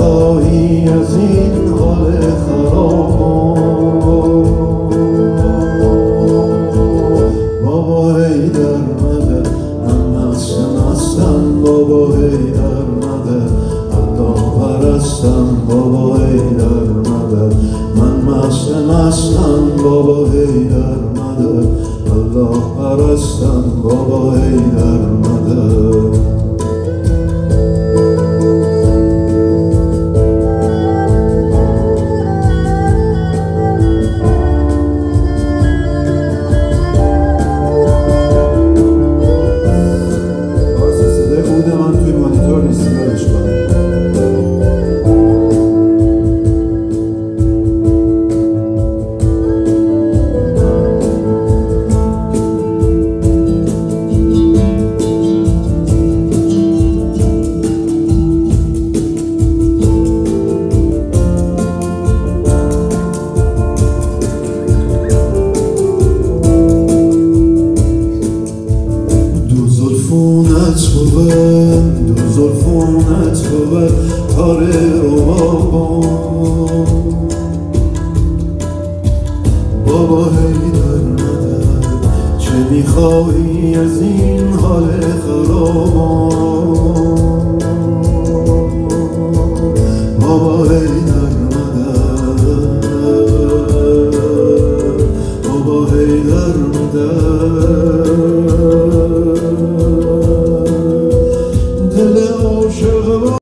میخواهی از این حال خراب؟ بابا حیدر مدد، من مستم بابا حیدر مدد، الله پرستم بابا حیدر مدد، من مستم بابا حیدر مدد، الله پرستم بابا حیدر مدد. من توی مانیتور نیست، یادش کنم. دو زلفونت بود کاره رو بابا حیدر مدد، چه میخواهی از این حال خراب؟